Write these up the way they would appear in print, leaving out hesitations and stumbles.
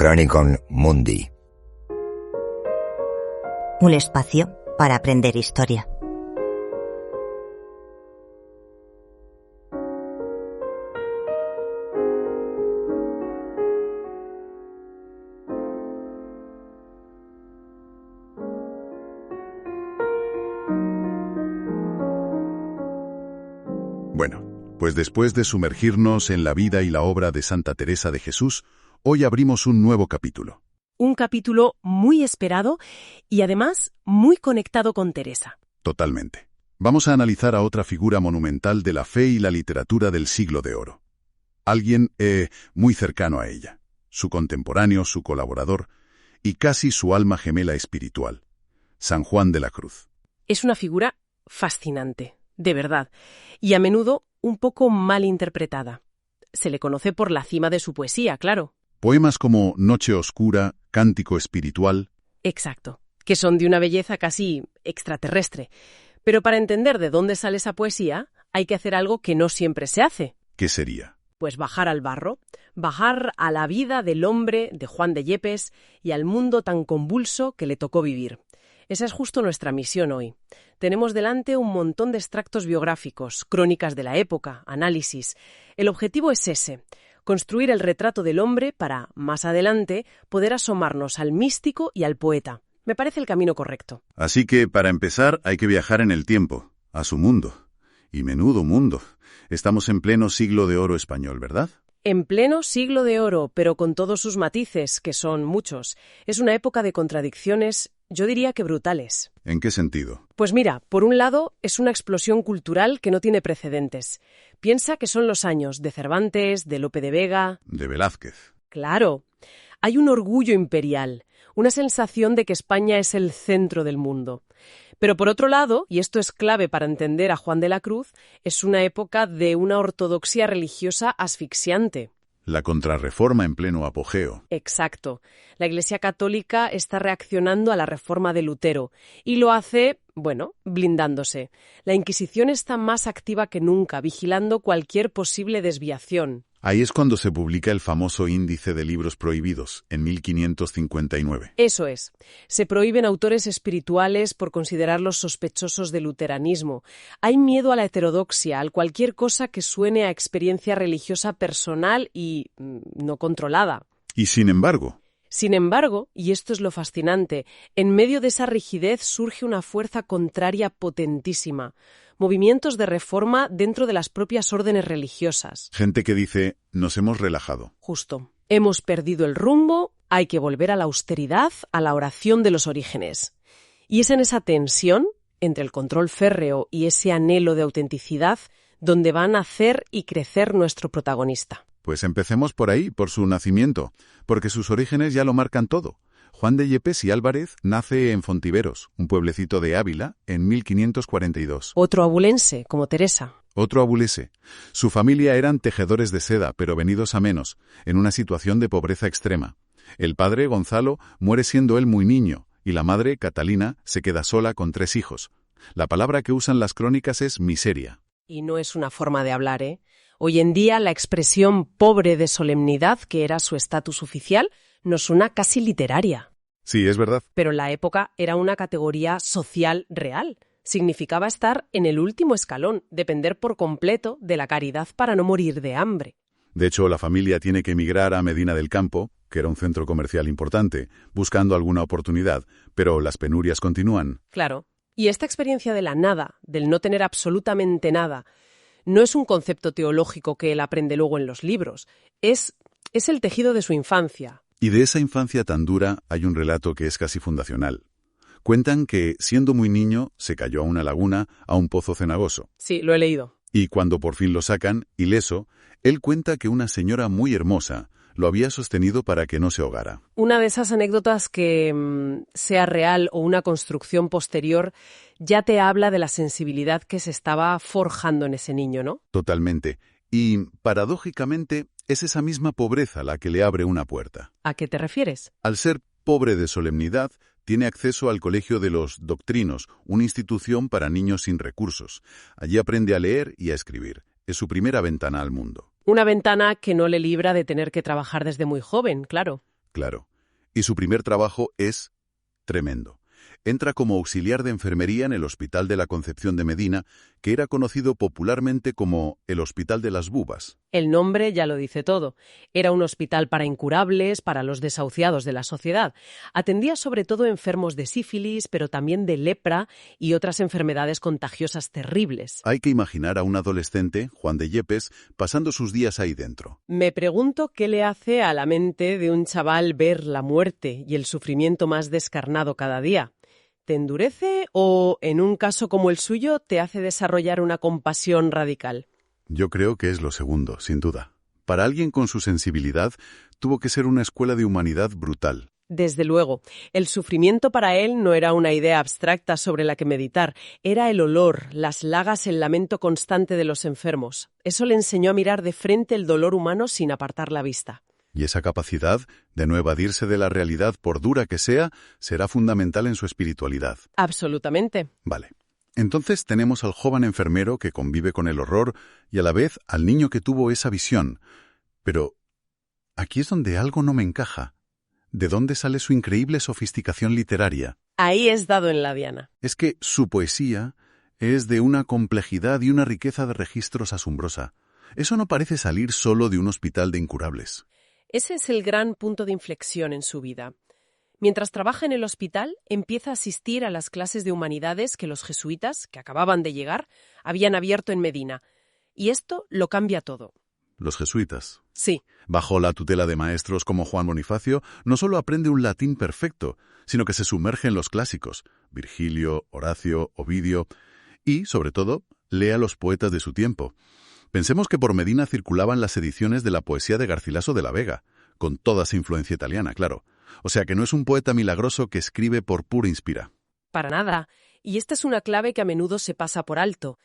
Chronicon Mundi. Un espacio para aprender historia. Bueno, pues después de sumergirnos en la vida y la obra de Santa Teresa de Jesús, hoy abrimos un nuevo capítulo. Un capítulo muy esperado y además muy conectado con Teresa. Totalmente. Vamos a analizar a otra figura monumental de la fe y la literatura del Siglo de Oro. Alguien muy cercano a ella, su contemporáneo, su colaborador y casi su alma gemela espiritual, San Juan de la Cruz. Es una figura fascinante, de verdad, y a menudo un poco mal interpretada. Se le conoce por la cima de su poesía, claro. Poemas como Noche Oscura, Cántico Espiritual. Exacto, que son de una belleza casi extraterrestre. Pero para entender de dónde sale esa poesía, hay que hacer algo que no siempre se hace. ¿Qué sería? Pues bajar al barro, bajar a la vida del hombre de Juan de Yepes y al mundo tan convulso que le tocó vivir. Esa es justo nuestra misión hoy. Tenemos delante un montón de extractos biográficos, crónicas de la época, análisis. El objetivo es ese: construir el retrato del hombre para, más adelante, poder asomarnos al místico y al poeta. Me parece el camino correcto. Así que, para empezar, hay que viajar en el tiempo, a su mundo. Y menudo mundo. Estamos en pleno Siglo de Oro español, ¿verdad? En pleno Siglo de Oro, pero con todos sus matices, que son muchos. Es una época de contradicciones, yo diría que brutales. ¿En qué sentido? Pues mira, por un lado, es una explosión cultural que no tiene precedentes. Piensa que son los años de Cervantes, de Lope de Vega... De Velázquez. Claro. Hay un orgullo imperial, una sensación de que España es el centro del mundo. Pero por otro lado, y esto es clave para entender a Juan de la Cruz, es una época de una ortodoxia religiosa asfixiante. La Contrarreforma en pleno apogeo. Exacto. La Iglesia Católica está reaccionando a la reforma de Lutero y lo hace, blindándose. La Inquisición está más activa que nunca, vigilando cualquier posible desviación. Ahí es cuando se publica el famoso Índice de Libros Prohibidos, en 1559. Eso es. Se prohíben autores espirituales por considerarlos sospechosos de luteranismo. Hay miedo a la heterodoxia, a cualquier cosa que suene a experiencia religiosa personal y no controlada. Y sin embargo, y esto es lo fascinante, en medio de esa rigidez surge una fuerza contraria potentísima. Movimientos de reforma dentro de las propias órdenes religiosas. Gente que dice, nos hemos relajado. Justo. Hemos perdido el rumbo, hay que volver a la austeridad, a la oración de los orígenes. Y es en esa tensión, entre el control férreo y ese anhelo de autenticidad, donde va a nacer y crecer nuestro protagonista. Pues empecemos por ahí, por su nacimiento, porque sus orígenes ya lo marcan todo. Juan de Yepes y Álvarez nace en Fontiveros, un pueblecito de Ávila, en 1542. Otro abulense, como Teresa. Otro abulese. Su familia eran tejedores de seda, pero venidos a menos, en una situación de pobreza extrema. El padre, Gonzalo, muere siendo él muy niño, y la madre, Catalina, se queda sola con 3 hijos. La palabra que usan las crónicas es miseria. Y no es una forma de hablar, ¿eh? Hoy en día la expresión pobre de solemnidad, que era su estatus oficial, nos suena casi literaria. Sí, es verdad. Pero la época era una categoría social real. Significaba estar en el último escalón, depender por completo de la caridad para no morir de hambre. De hecho, la familia tiene que emigrar a Medina del Campo, que era un centro comercial importante, buscando alguna oportunidad, pero las penurias continúan. Claro. Y esta experiencia de la nada, del no tener absolutamente nada, no es un concepto teológico que él aprende luego en los libros. Es el tejido de su infancia. Y de esa infancia tan dura hay un relato que es casi fundacional. Cuentan que, siendo muy niño, se cayó a una laguna, a un pozo cenagoso. Sí, lo he leído. Y cuando por fin lo sacan, ileso, él cuenta que una señora muy hermosa lo había sostenido para que no se ahogara. Una de esas anécdotas que, sea real o una construcción posterior, ya te habla de la sensibilidad que se estaba forjando en ese niño, ¿no? Totalmente. Y, paradójicamente, es esa misma pobreza la que le abre una puerta. ¿A qué te refieres? Al ser pobre de solemnidad, tiene acceso al Colegio de los Doctrinos, una institución para niños sin recursos. Allí aprende a leer y a escribir. Es su primera ventana al mundo. Una ventana que no le libra de tener que trabajar desde muy joven, claro. Claro. Y su primer trabajo es tremendo. Entra como auxiliar de enfermería en el Hospital de la Concepción de Medina, que era conocido popularmente como el Hospital de las Bubas. El nombre ya lo dice todo. Era un hospital para incurables, para los desahuciados de la sociedad. Atendía sobre todo enfermos de sífilis, pero también de lepra y otras enfermedades contagiosas terribles. Hay que imaginar a un adolescente, Juan de Yepes, pasando sus días ahí dentro. Me pregunto qué le hace a la mente de un chaval ver la muerte y el sufrimiento más descarnado cada día. ¿Te endurece o, en un caso como el suyo, te hace desarrollar una compasión radical? Yo creo que es lo segundo, sin duda. Para alguien con su sensibilidad, tuvo que ser una escuela de humanidad brutal. Desde luego, el sufrimiento para él no era una idea abstracta sobre la que meditar, era el olor, las llagas, el lamento constante de los enfermos. Eso le enseñó a mirar de frente el dolor humano sin apartar la vista. Y esa capacidad de no evadirse de la realidad, por dura que sea, será fundamental en su espiritualidad. Absolutamente. Vale. Entonces tenemos al joven enfermero que convive con el horror y a la vez al niño que tuvo esa visión. Pero aquí es donde algo no me encaja. ¿De dónde sale su increíble sofisticación literaria? Ahí es dado en la diana. Es que su poesía es de una complejidad y una riqueza de registros asombrosa. Eso no parece salir solo de un hospital de incurables. Ese es el gran punto de inflexión en su vida. Mientras trabaja en el hospital, empieza a asistir a las clases de humanidades que los jesuitas, que acababan de llegar, habían abierto en Medina. Y esto lo cambia todo. Los jesuitas. Sí. Bajo la tutela de maestros como Juan Bonifacio, no solo aprende un latín perfecto, sino que se sumerge en los clásicos, Virgilio, Horacio, Ovidio, y, sobre todo, lee a los poetas de su tiempo. Pensemos que por Medina circulaban las ediciones de la poesía de Garcilaso de la Vega, con toda esa influencia italiana, claro. O sea que no es un poeta milagroso que escribe por pura inspira. Para nada. Y esta es una clave que a menudo se pasa por alto.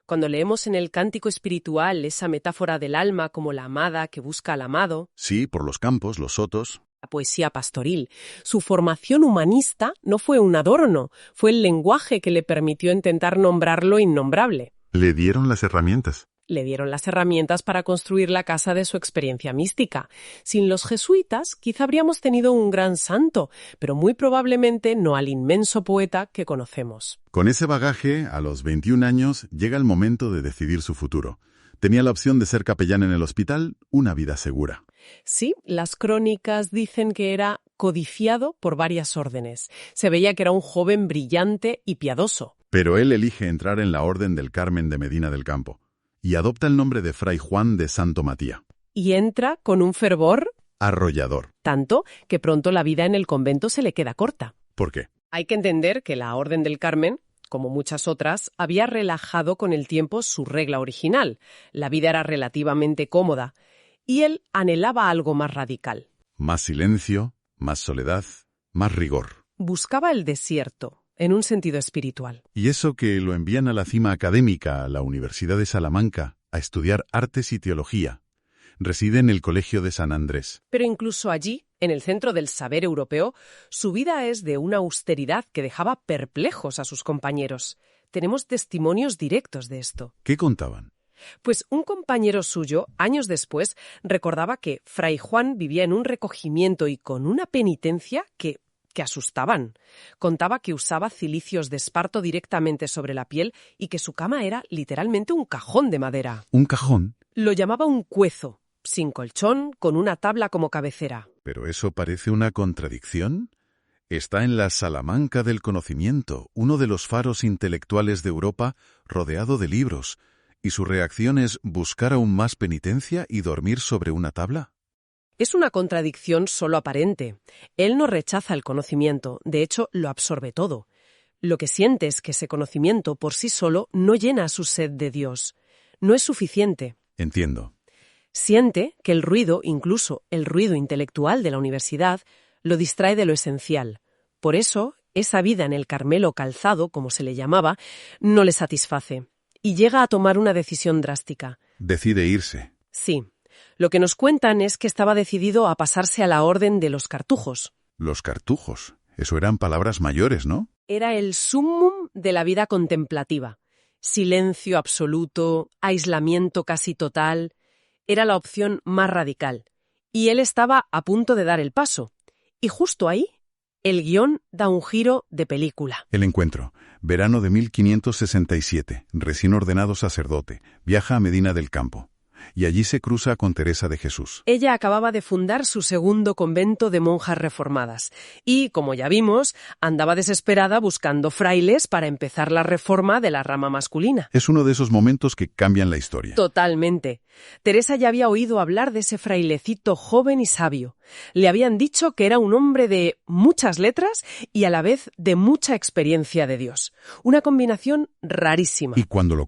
Cuando leemos en el Cántico Espiritual esa metáfora del alma como la amada que busca al amado. Sí, por los campos, los sotos. La poesía pastoril. Su formación humanista no fue un adorno, fue el lenguaje que le permitió intentar nombrar lo innombrable. Le dieron las herramientas. Le dieron las herramientas para construir la casa de su experiencia mística. Sin los jesuitas, quizá habríamos tenido un gran santo, pero muy probablemente no al inmenso poeta que conocemos. Con ese bagaje, a los 21 años, llega el momento de decidir su futuro. Tenía la opción de ser capellán en el hospital, una vida segura. Sí, las crónicas dicen que era codiciado por varias órdenes. Se veía que era un joven brillante y piadoso. Pero él elige entrar en la Orden del Carmen de Medina del Campo y adopta el nombre de Fray Juan de Santo Matía. Y entra con un fervor arrollador. Tanto que pronto la vida en el convento se le queda corta. ¿Por qué? Hay que entender que la Orden del Carmen, como muchas otras, había relajado con el tiempo su regla original. La vida era relativamente cómoda y él anhelaba algo más radical. Más silencio, más soledad, más rigor. Buscaba el desierto, en un sentido espiritual. Y eso que lo envían a la cima académica, a la Universidad de Salamanca, a estudiar artes y teología. Reside en el Colegio de San Andrés. Pero incluso allí, en el centro del saber europeo, su vida es de una austeridad que dejaba perplejos a sus compañeros. Tenemos testimonios directos de esto. ¿Qué contaban? Pues un compañero suyo, años después, recordaba que Fray Juan vivía en un recogimiento y con una penitencia que asustaban. Contaba que usaba cilicios de esparto directamente sobre la piel y que su cama era literalmente un cajón de madera. ¿Un cajón? Lo llamaba un cuezo, sin colchón, con una tabla como cabecera. ¿Pero eso parece una contradicción? Está en la Salamanca del conocimiento, uno de los faros intelectuales de Europa, rodeado de libros, y su reacción es buscar aún más penitencia y dormir sobre una tabla. Es una contradicción solo aparente. Él no rechaza el conocimiento, de hecho lo absorbe todo. Lo que siente es que ese conocimiento por sí solo no llena su sed de Dios. No es suficiente. Entiendo. Siente que el ruido, incluso el ruido intelectual de la universidad, lo distrae de lo esencial. Por eso, esa vida en el Carmelo calzado, como se le llamaba, no le satisface. Y llega a tomar una decisión drástica. Decide irse. Sí. Lo que nos cuentan es que estaba decidido a pasarse a la orden de los cartujos. Los cartujos. Eso eran palabras mayores, ¿no? Era el sumum de la vida contemplativa. Silencio absoluto, aislamiento casi total. Era la opción más radical. Y él estaba a punto de dar el paso. Y justo ahí, el guión da un giro de película. El encuentro. Verano de 1567. Recién ordenado sacerdote. Viaja a Medina del Campo. Y allí se cruza con Teresa de Jesús. Ella acababa de fundar su segundo convento de monjas reformadas y, como ya vimos, andaba desesperada buscando frailes para empezar la reforma de la rama masculina. Es uno de esos momentos que cambian la historia. Totalmente. Teresa ya había oído hablar de ese frailecito joven y sabio. Le habían dicho que era un hombre de muchas letras y a la vez de mucha experiencia de Dios. Una combinación rarísima. Y cuando lo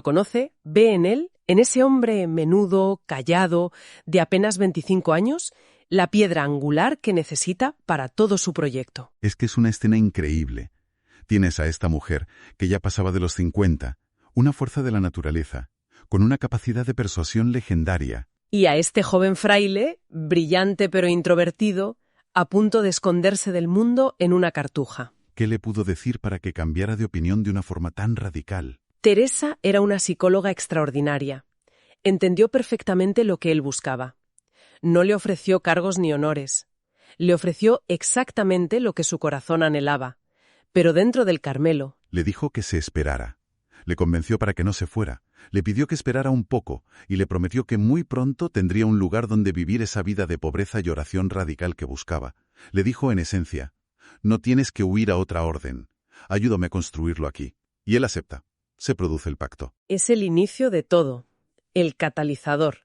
conoce, ve en él, en ese hombre menudo, callado, de apenas 25 años, la piedra angular que necesita para todo su proyecto. es que es una escena increíble. Tienes a esta mujer, que ya pasaba de los 50, una fuerza de la naturaleza, con una capacidad de persuasión legendaria. Y a este joven fraile, brillante pero introvertido, a punto de esconderse del mundo en una cartuja. ¿Qué le pudo decir para que cambiara de opinión de una forma tan radical? Teresa era una psicóloga extraordinaria. Entendió perfectamente lo que él buscaba. No le ofreció cargos ni honores. Le ofreció exactamente lo que su corazón anhelaba. Pero dentro del Carmelo, Le dijo que se esperara. Le convenció para que no se fuera. Le pidió que esperara un poco y le prometió que muy pronto tendría un lugar donde vivir esa vida de pobreza y oración radical que buscaba. Le dijo en esencia: no tienes que huir a otra orden. Ayúdame a construirlo aquí. Y él acepta. Se produce el pacto. es el inicio de todo, el catalizador.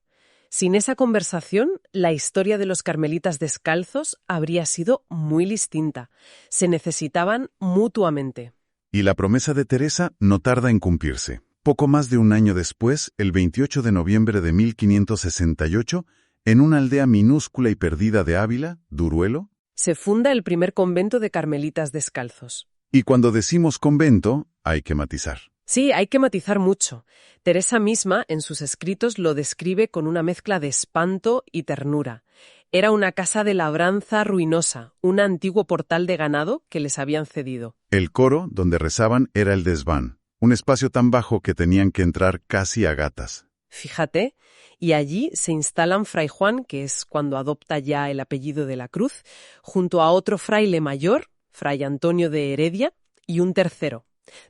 Sin esa conversación, la historia de los carmelitas descalzos habría sido muy distinta. Se necesitaban mutuamente. Y la promesa de Teresa no tarda en cumplirse. Poco más de un año después, el 28 de noviembre de 1568, en una aldea minúscula y perdida de Ávila, Duruelo. Se funda el primer convento de carmelitas descalzos. Y cuando decimos convento, hay que matizar. Sí, hay que matizar mucho. Teresa misma, en sus escritos, lo describe con una mezcla de espanto y ternura. Era una casa de labranza ruinosa, un antiguo portal de ganado que les habían cedido. El coro, donde rezaban, era el desván, un espacio tan bajo que tenían que entrar casi a gatas. Fíjate, y allí se instalan Fray Juan, que es cuando adopta ya el apellido de la Cruz, junto a otro fraile mayor, Fray Antonio de Heredia, y un tercero.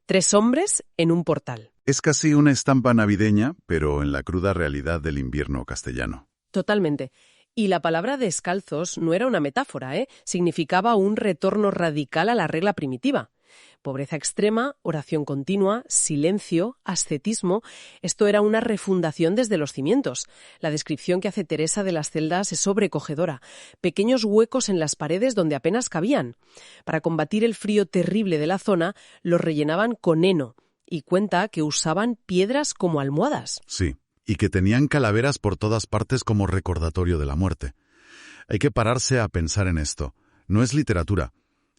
3 hombres en un portal. Es casi una estampa navideña, pero en la cruda realidad del invierno castellano. Totalmente. Y la palabra descalzos no era una metáfora, significaba un retorno radical a la regla primitiva. Pobreza extrema, oración continua, silencio, ascetismo. Esto era una refundación desde los cimientos. La descripción que hace Teresa de las celdas es sobrecogedora. Pequeños huecos en las paredes donde apenas cabían. Para combatir el frío terrible de la zona, los rellenaban con heno. Y cuenta que usaban piedras como almohadas. Sí, y que tenían calaveras por todas partes como recordatorio de la muerte. Hay que pararse a pensar en esto. No es literatura.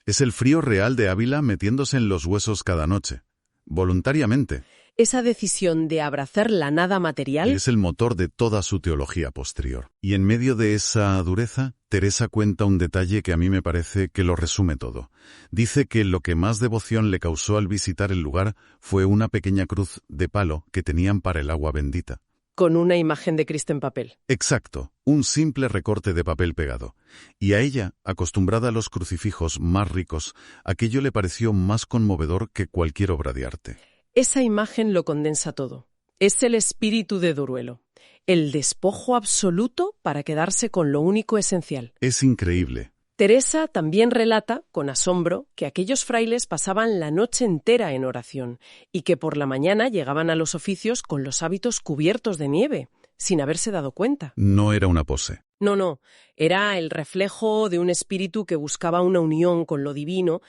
Es el frío real de Ávila metiéndose en los huesos cada noche. Voluntariamente. Esa decisión de abrazar la nada material Es el motor de toda su teología posterior. Y en medio de esa dureza, Teresa cuenta un detalle que a mí me parece que lo resume todo. Dice que lo que más devoción le causó al visitar el lugar fue una pequeña cruz de palo que tenían para el agua bendita. con una imagen de Cristo en papel. Exacto, un simple recorte de papel pegado. Y a ella, acostumbrada a los crucifijos más ricos, aquello le pareció más conmovedor que cualquier obra de arte. Esa imagen lo condensa todo. Es el espíritu de Duruelo. El despojo absoluto para quedarse con lo único esencial. Es increíble. Teresa también relata, con asombro, que aquellos frailes pasaban la noche entera en oración y que por la mañana llegaban a los oficios con los hábitos cubiertos de nieve, sin haberse dado cuenta. No era una pose. No, era el reflejo de un espíritu que buscaba una unión con lo divino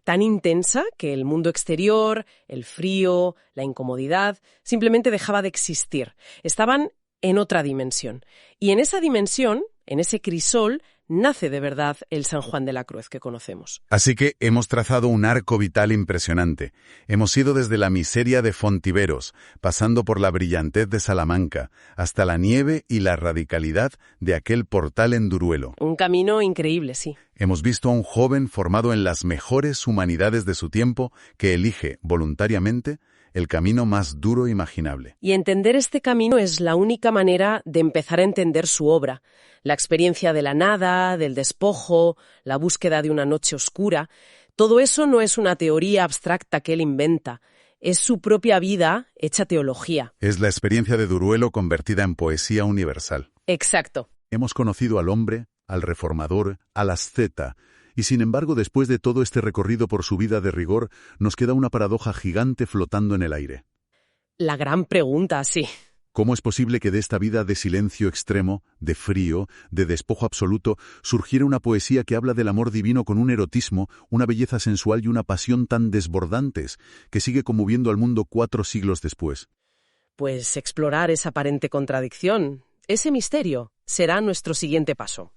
tan intensa que el mundo exterior, el frío, la incomodidad, simplemente dejaba de existir. Estaban en otra dimensión. Y en esa dimensión, en ese crisol, nace de verdad el San Juan de la Cruz que conocemos. Así que hemos trazado un arco vital impresionante. Hemos ido desde la miseria de Fontiveros, pasando por la brillantez de Salamanca, hasta la nieve y la radicalidad de aquel portal en Duruelo. Un camino increíble, sí. Hemos visto a un joven formado en las mejores humanidades de su tiempo que elige, voluntariamente, el camino más duro imaginable. Y entender este camino es la única manera de empezar a entender su obra. La experiencia de la nada, del despojo, la búsqueda de una noche oscura. Todo eso no es una teoría abstracta que él inventa. Es su propia vida hecha teología. Es la experiencia de Duruelo convertida en poesía universal. Exacto. Hemos conocido al hombre, al reformador, al asceta, y sin embargo, después de todo este recorrido por su vida de rigor, nos queda una paradoja gigante flotando en el aire. La gran pregunta, sí. ¿Cómo es posible que de esta vida de silencio extremo, de frío, de despojo absoluto, surgiera una poesía que habla del amor divino con un erotismo, una belleza sensual y una pasión tan desbordantes, que sigue conmoviendo al mundo 4 siglos después? Pues explorar esa aparente contradicción, ese misterio, será nuestro siguiente paso.